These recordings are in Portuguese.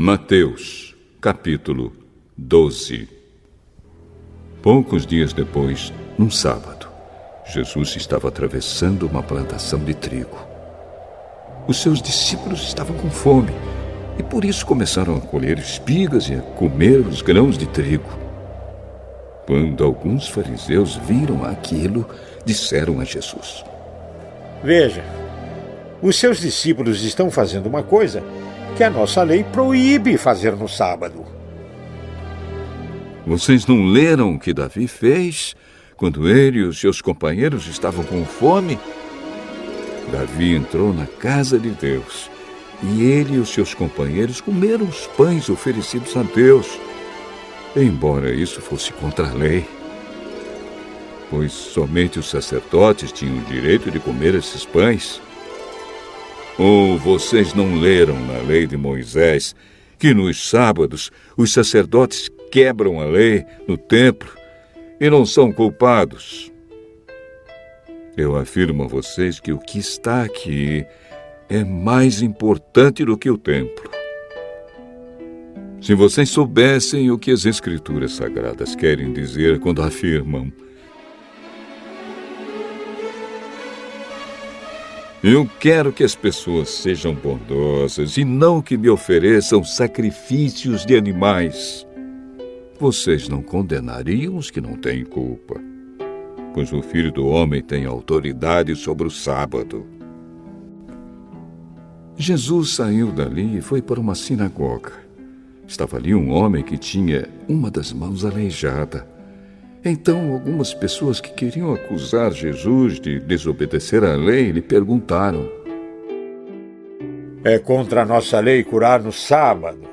Mateus, capítulo 12. Poucos dias depois, num sábado, Jesus estava atravessando uma plantação de trigo. Os seus discípulos estavam com fome e por isso começaram a colher espigas e a comer os grãos de trigo. Quando alguns fariseus viram aquilo, disseram a Jesus: Veja, os seus discípulos estão fazendo uma coisa que a nossa lei proíbe fazer no sábado. Vocês não leram o que Davi fez quando ele e os seus companheiros estavam com fome? Davi entrou na casa de Deus e ele e os seus companheiros comeram os pães oferecidos a Deus, embora isso fosse contra a lei, pois somente os sacerdotes tinham o direito de comer esses pães. Ou vocês não leram na lei de Moisés que nos sábados os sacerdotes quebram a lei no templo e não são culpados? Eu afirmo a vocês que o que está aqui é mais importante do que o templo. Se vocês soubessem o que as Escrituras Sagradas querem dizer quando afirmam: eu quero que as pessoas sejam bondosas e não que me ofereçam sacrifícios de animais, vocês não condenariam os que não têm culpa, pois o Filho do Homem tem autoridade sobre o sábado. Jesus saiu dali e foi para uma sinagoga. Estava ali um homem que tinha uma das mãos aleijada. Então, algumas pessoas que queriam acusar Jesus de desobedecer à lei lhe perguntaram: é contra a nossa lei curar no sábado?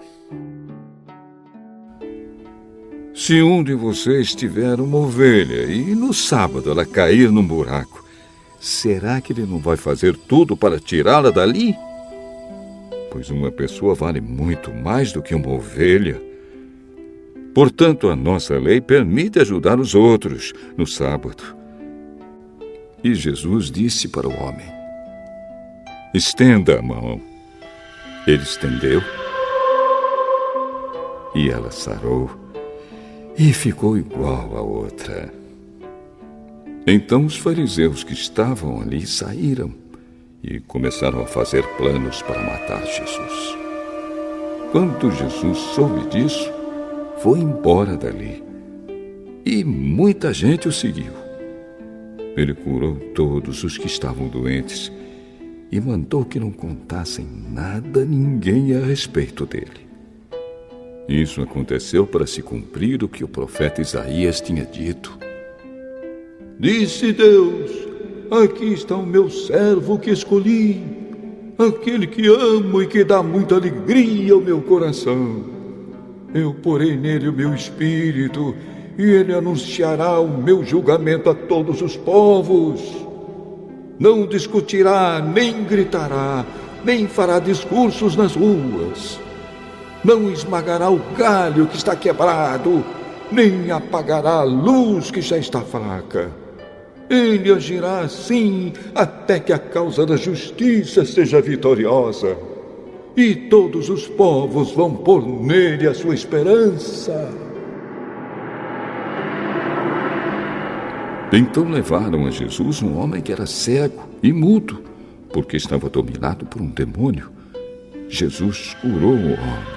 Se um de vocês tiver uma ovelha e no sábado ela cair num buraco, será que ele não vai fazer tudo para tirá-la dali? Pois uma pessoa vale muito mais do que uma ovelha. Portanto, a nossa lei permite ajudar os outros no sábado. E Jesus disse para o homem: estenda a mão. Ele estendeu e ela sarou e ficou igual à outra. Então os fariseus que estavam ali saíram e começaram a fazer planos para matar Jesus. Quando Jesus soube disso, foi embora dali e muita gente o seguiu. Ele curou todos os que estavam doentes e mandou que não contassem nada a ninguém a respeito dele. Isso aconteceu para se cumprir o que o profeta Isaías tinha dito: disse Deus, aqui está o meu servo que escolhi, aquele que amo e que dá muita alegria ao meu coração. Eu porei nele o meu espírito, e ele anunciará o meu julgamento a todos os povos. Não discutirá, nem gritará, nem fará discursos nas ruas. Não esmagará o galho que está quebrado, nem apagará a luz que já está fraca. Ele agirá assim até que a causa da justiça seja vitoriosa. E todos os povos vão pôr nele a sua esperança. Então levaram a Jesus um homem que era cego e mudo, porque estava dominado por um demônio. Jesus curou o homem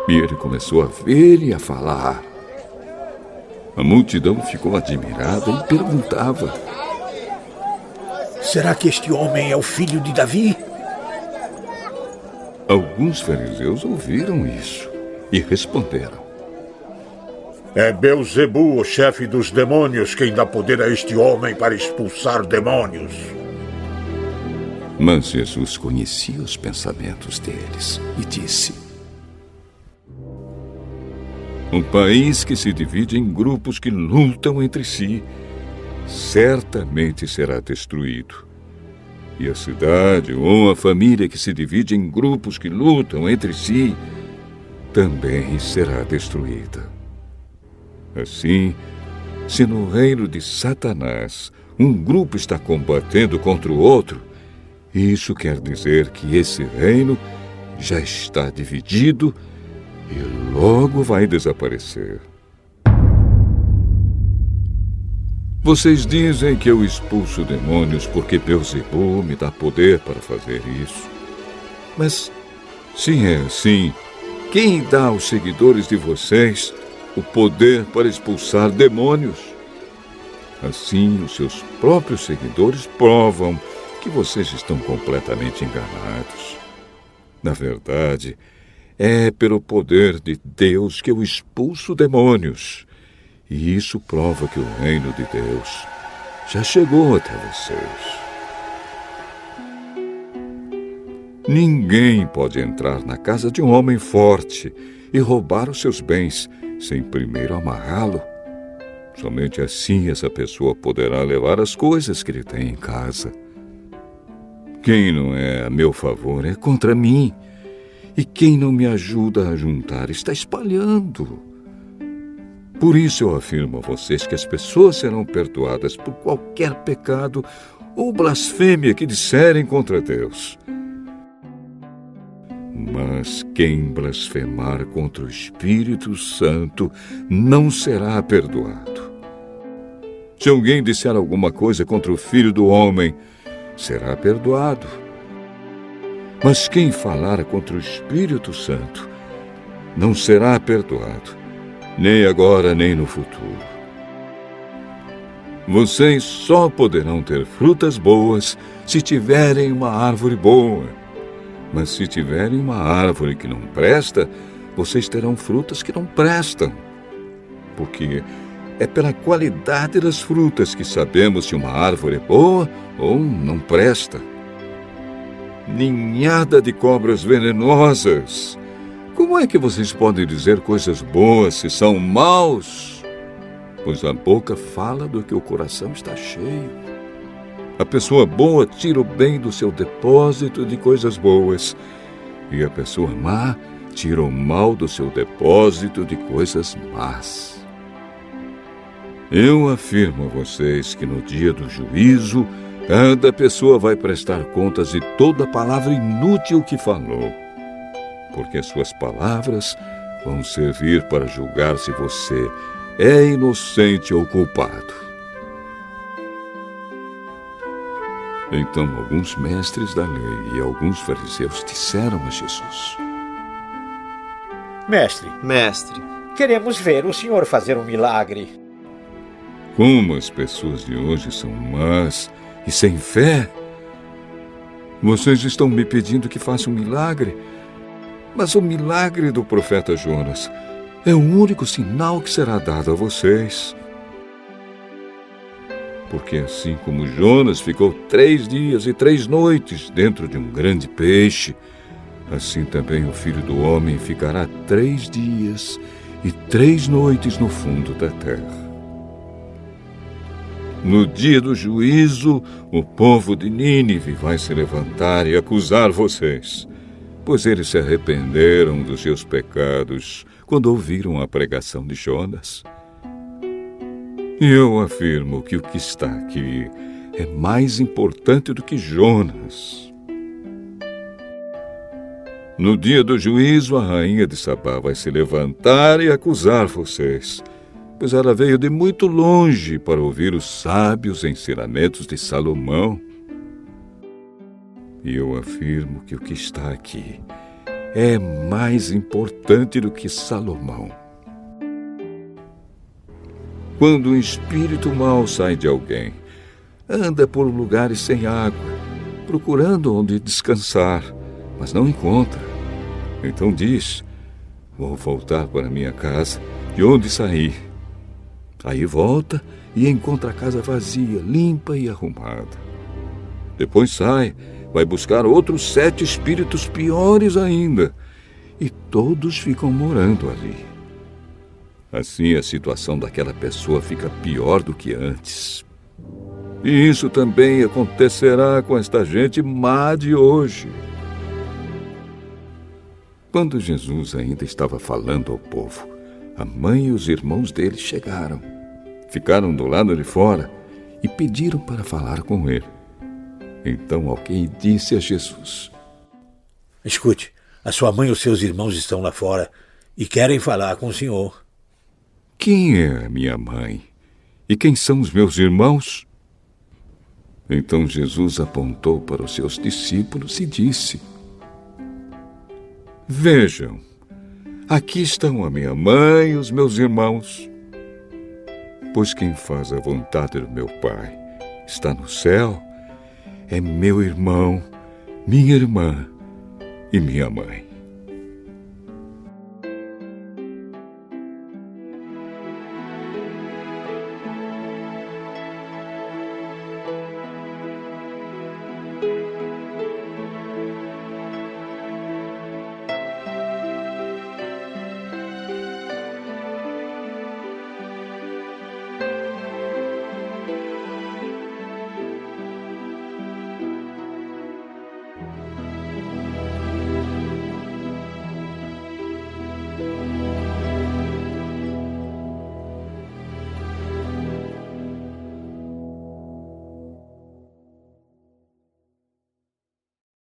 e ele começou a ver e a falar. A multidão ficou admirada e perguntava: será que este homem é o filho de Davi? Alguns fariseus ouviram isso e responderam: é Beelzebu, o chefe dos demônios, quem dá poder a este homem para expulsar demônios. Mas Jesus conhecia os pensamentos deles e disse: um país que se divide em grupos que lutam entre si certamente será destruído. E a cidade ou a família que se divide em grupos que lutam entre si também será destruída. Assim, se no reino de Satanás um grupo está combatendo contra o outro, isso quer dizer que esse reino já está dividido e logo vai desaparecer. Vocês dizem que eu expulso demônios porque Beelzebul me dá poder para fazer isso. Mas, se é assim, quem dá aos seguidores de vocês o poder para expulsar demônios? Assim, os seus próprios seguidores provam que vocês estão completamente enganados. Na verdade, é pelo poder de Deus que eu expulso demônios. E isso prova que o reino de Deus já chegou até vocês. Ninguém pode entrar na casa de um homem forte e roubar os seus bens sem primeiro amarrá-lo. Somente assim essa pessoa poderá levar as coisas que ele tem em casa. Quem não é a meu favor é contra mim. E quem não me ajuda a juntar está espalhando. Por isso eu afirmo a vocês que as pessoas serão perdoadas por qualquer pecado ou blasfêmia que disserem contra Deus. Mas quem blasfemar contra o Espírito Santo não será perdoado. Se alguém disser alguma coisa contra o Filho do Homem, será perdoado. Mas quem falar contra o Espírito Santo não será perdoado, nem agora nem no futuro. Vocês só poderão ter frutas boas se tiverem uma árvore boa. Mas se tiverem uma árvore que não presta, vocês terão frutas que não prestam. Porque é pela qualidade das frutas que sabemos se uma árvore é boa ou não presta. Ninhada de cobras venenosas! Como é que vocês podem dizer coisas boas se são maus? Pois a boca fala do que o coração está cheio. A pessoa boa tira o bem do seu depósito de coisas boas, e a pessoa má tira o mal do seu depósito de coisas más. Eu afirmo a vocês que no dia do juízo, cada pessoa vai prestar contas de toda palavra inútil que falou. Porque suas palavras vão servir para julgar se você é inocente ou culpado. Então alguns mestres da lei e alguns fariseus disseram a Jesus: Mestre, queremos ver o senhor fazer um milagre. Como as pessoas de hoje são más e sem fé! Vocês estão me pedindo que faça um milagre? Mas o milagre do profeta Jonas é o único sinal que será dado a vocês. Porque assim como Jonas ficou 3 dias e 3 noites dentro de um grande peixe, assim também o Filho do Homem ficará 3 dias e 3 noites no fundo da terra. No dia do juízo, o povo de Nínive vai se levantar e acusar vocês, pois eles se arrependeram dos seus pecados quando ouviram a pregação de Jonas. E eu afirmo que o que está aqui é mais importante do que Jonas. No dia do juízo, a rainha de Sabá vai se levantar e acusar vocês, pois ela veio de muito longe para ouvir os sábios ensinamentos de Salomão. E eu afirmo que o que está aqui é mais importante do que Salomão. Quando um espírito mau sai de alguém, anda por lugares sem água, procurando onde descansar, mas não encontra. Então diz: vou voltar para minha casa, de onde saí. Aí volta e encontra a casa vazia, limpa e arrumada. Depois sai, vai buscar outros 7 espíritos piores ainda, e todos ficam morando ali. Assim a situação daquela pessoa fica pior do que antes. E isso também acontecerá com esta gente má de hoje. Quando Jesus ainda estava falando ao povo, a mãe e os irmãos dele chegaram, ficaram do lado de fora e pediram para falar com ele. Então alguém disse a Jesus: Escute, A sua mãe e os seus irmãos estão lá fora e querem falar com o senhor. Quem é a minha mãe? E quem são os meus irmãos? Então Jesus apontou para os seus discípulos e disse: Vejam, aqui estão a minha mãe e os meus irmãos. Pois quem faz a vontade do meu Pai está no céu, é meu irmão, minha irmã e minha mãe.